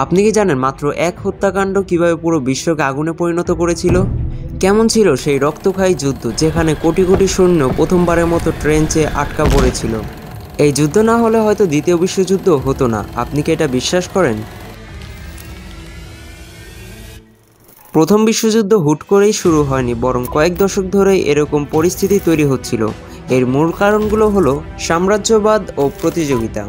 আপনি কি জানেন মাত্র এক হত্যাকাণ্ড কিভাবে পুরো বিশ্বকে আগুনে পরিণত করেছিল? কেমন ছিল সেই রক্তক্ষয়ী যুদ্ধ যেখানে কোটি কোটি সৈন্য প্রথমবারের মতো ট্রেঞ্চে আটকা পড়েছিল? এই যুদ্ধ না হলে হয়তো দ্বিতীয় বিশ্বযুদ্ধ হতো না। আপনি কি এটা বিশ্বাস করেন? প্রথম বিশ্বযুদ্ধ হুট করেই শুরু হয়নি, বরং কয়েক দশক ধরেই এরকম পরিস্থিতি তৈরি হচ্ছিল। এর মূল কারণগুলো হলো সাম্রাজ্যবাদ ও প্রতিযোগিতা।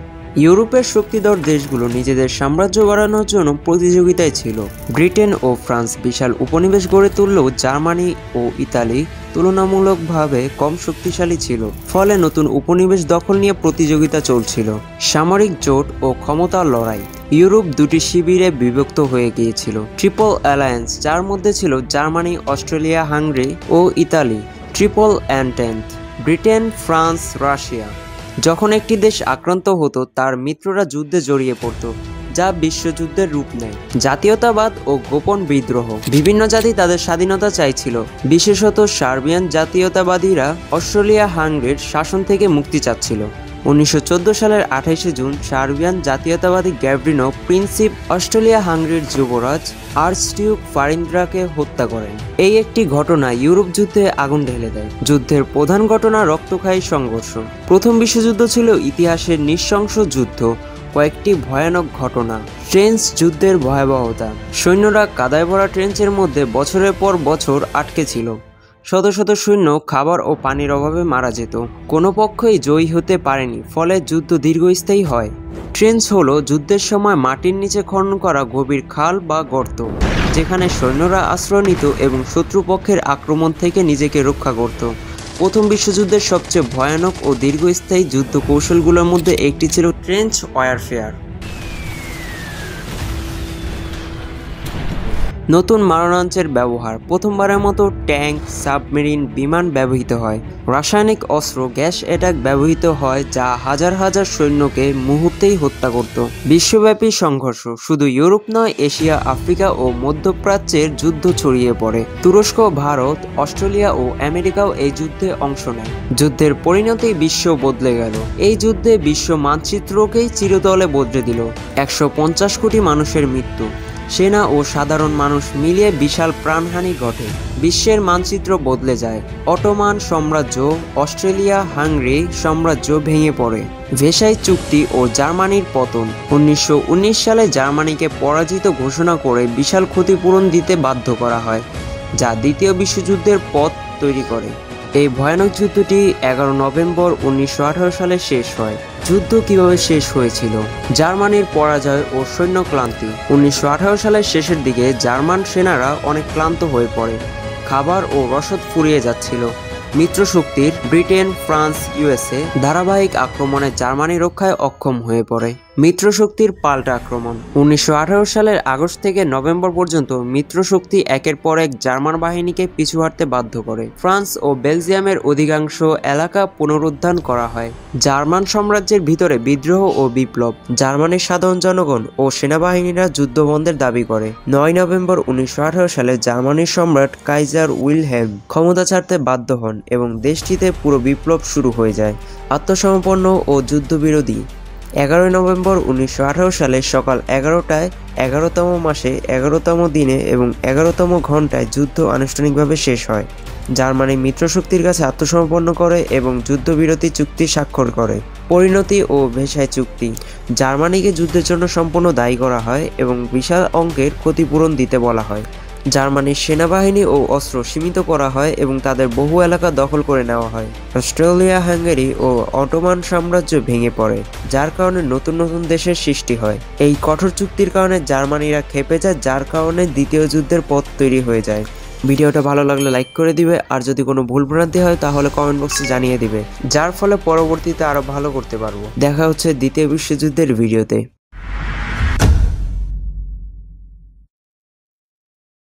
ইউরোপের শক্তিধর দেশগুলো নিজেদের সাম্রাজ্য বাড়ানোর জন্য প্রতিযোগিতায় ছিল। ব্রিটেন ও ফ্রান্স বিশাল উপনিবেশ গড়ে তুললেও জার্মানি ও ইতালি তুলনামূলকভাবে কম শক্তিশালী ছিল। ফলে নতুন উপনিবেশ দখল নিয়ে প্রতিযোগিতা চলছিল। সামরিক জোট ও ক্ষমতার লড়াই। ইউরোপ দুটি শিবিরে বিভক্ত হয়ে গিয়েছিল। ট্রিপল অ্যালায়েন্স, যার মধ্যে ছিল জার্মানি, অস্ট্রেলিয়া, হাঙ্গেরি ও Italy. Triple entente, Britain, France, Russia. যখন একটি দেশ আক্রান্ত হতো তার মিত্ররা যুদ্ধে জড়িয়ে পড়ত, যা বিশ্বযুদ্ধের রূপ নেয়। জাতীয়তাবাদ ও গোপন বিদ্রোহ। বিভিন্ন জাতি তাদের স্বাধীনতা চাইছিল, বিশেষত সার্বিয়ান জাতীয়তাবাদীরা অস্ট্রেলিয়া হাঙ্গেরির শাসন থেকে মুক্তি চাচ্ছিল। 1914 সালের 28শে জুন সার্বিয়ান জাতীয়তাবাদী গ্যাভরিনো প্রিন্সিপ অস্ট্রেলিয়া হাঙ্গেরির যুবরাজ আর্চডিউক ফারিন্দ্রাকে হত্যা করেন। এই একটি ঘটনা ইউরোপ যুদ্ধে আগুন ঢেলে দেয়। যুদ্ধের প্রধান ঘটনা রক্তক্ষয়ী সংঘর্ষ। প্রথম বিশ্বযুদ্ধ ছিল ইতিহাসের নৃশংস যুদ্ধ। কয়েকটি ভয়ানক ঘটনা। ট্রেঞ্চ যুদ্ধের ভয়াবহতা। সৈন্যরা কাদায় ভরা ট্রেঞ্চের মধ্যে বছরের পর বছর আটকে ছিল। শত শত সৈন্য খাবার ও পানির অভাবে মারা যেত। কোনো পক্ষই জয়ী হতে পারেনি, ফলে যুদ্ধ দীর্ঘস্থায়ী হয়। ট্রেঞ্চ হলো যুদ্ধের সময় মাটির নিচে খনন করা গভীর খাল বা গর্ত, যেখানে সৈন্যরা আশ্রয় নিত এবং শত্রুপক্ষের আক্রমণ থেকে নিজেকে রক্ষা করত। প্রথম বিশ্বযুদ্ধের সবচেয়ে ভয়ানক ও দীর্ঘস্থায়ী যুদ্ধ কৌশলগুলোর মধ্যে একটি ছিল ট্রেঞ্চ ওয়ারফেয়ার। নতুন মারণাস্ত্রের ব্যবহার। প্রথমবারের মতো ট্যাঙ্ক, সাবমেরিন, বিমান ব্যবহৃত হয়। রাসায়নিক অস্ত্র, গ্যাস অ্যাটাক ব্যবহৃত হয়, যা হাজার হাজার সৈন্যকে মুহূর্তেই হত্যা করত। বিশ্বব্যাপী সংঘর্ষ। শুধু ইউরোপ নয়, এশিয়া, আফ্রিকা ও মধ্যপ্রাচ্যের যুদ্ধ ছড়িয়ে পড়ে। তুরস্ক, ভারত, অস্ট্রেলিয়া ও আমেরিকাও এই যুদ্ধে অংশ নেয়। যুদ্ধের পরিণতি বিশ্ব বদলে গেল। এই যুদ্ধে বিশ্ব মানচিত্রকেই চিরতরে বদলে দিল। 150 কোটি মানুষের মৃত্যু। সেনা ও সাধারণ মানুষ মিলিয়ে বিশাল প্রাণহানি ঘটে। বিশ্বের মানচিত্র বদলে যায়। অটোমান সাম্রাজ্য, অস্ট্রেলিয়া হাঙ্গেরি সাম্রাজ্য ভেঙে পড়ে। ভেসাই চুক্তি ও জার্মানির পতন। 1919 সালে জার্মানিকে পরাজিত ঘোষণা করে বিশাল ক্ষতিপূরণ দিতে বাধ্য করা হয়, যা দ্বিতীয় বিশ্বযুদ্ধের পথ তৈরি করে। এই ভয়ানক যুদ্ধটি 11 নভেম্বর 1918 সালে শেষ হয়। যুদ্ধ কিভাবে শেষ হয়েছিল? জার্মানির পরাজয় ও সৈন্য ক্লান্তি। 1918 সালের শেষের দিকে জার্মান সেনারা অনেক ক্লান্ত হয়ে পড়ে। খাবার ও রসদ ফুরিয়ে যাচ্ছিল। মিত্রশক্তির ব্রিটেন, ফ্রান্স, ইউএসএ ধারাবাহিক আক্রমণে জার্মানি রক্ষায় অক্ষম হয়ে পড়ে। মিত্রশক্তির পাল্টা আক্রমণ। 1918 সালের আগস্ট থেকে নভেম্বর পর্যন্ত মিত্রশক্তি একের পর এক জার্মান বাহিনীকে পিছু হাঁটতে বাধ্য করে। ফ্রান্স ও বেলজিয়ামের অধিকাংশ এলাকা পুনরুদ্ধার করা হয়। জার্মান সাম্রাজ্যের ভিতরে বিদ্রোহ ও বিপ্লব। জার্মানির সাধারণ জনগণ ও সেনাবাহিনীরা যুদ্ধবন্ধের দাবি করে। 9 নভেম্বর 1918 সালে জার্মানির সম্রাট কাইজার উইলহেম ক্ষমতা ছাড়তে বাধ্য হন এবং দেশটিতে পুরো বিপ্লব শুরু হয়ে যায়। আত্মসমর্পণ ও যুদ্ধবিরোধী। 11 নভেম্বর 1918 সালে সকাল 11টায় 11তম মাসে 11তম দিনে এবং 11তম ঘন্টায় যুদ্ধ আনুষ্ঠানিকভাবে শেষ হয়। জার্মানি মিত্রশক্তির কাছে আত্মসমর্পণ করে এবং যুদ্ধবিরতি চুক্তি স্বাক্ষর করে। পরিণতি ও ভেসাই চুক্তি। জার্মানিকে যুদ্ধের জন্য সম্পূর্ণ দায়ী করা হয় এবং বিশাল অঙ্কের ক্ষতিপূরণ দিতে বলা হয়। জার্মানির সেনাবাহিনী ও অস্ত্র সীমিত করা হয় এবং তাদের বহু এলাকা দখল করে নেওয়া হয়। অস্ট্রেলিয়া, হাঙ্গেরি ও অটোমান সাম্রাজ্য ভেঙে পড়ে, যার কারণে নতুন নতুন দেশের সৃষ্টি হয়। এই কঠোর চুক্তির কারণে জার্মানিরা ক্ষেপে যায়, যার কারণে দ্বিতীয় যুদ্ধের পথ তৈরি হয়ে যায়। ভিডিওটা ভালো লাগলে লাইক করে দিবে, আর যদি কোনো ভুল ভ্রান্তি হয় তাহলে কমেন্ট বক্সে জানিয়ে দিবে, যার ফলে পরবর্তীতে আরো ভালো করতে পারবো। দেখা হচ্ছে দ্বিতীয় বিশ্বযুদ্ধের ভিডিওতে।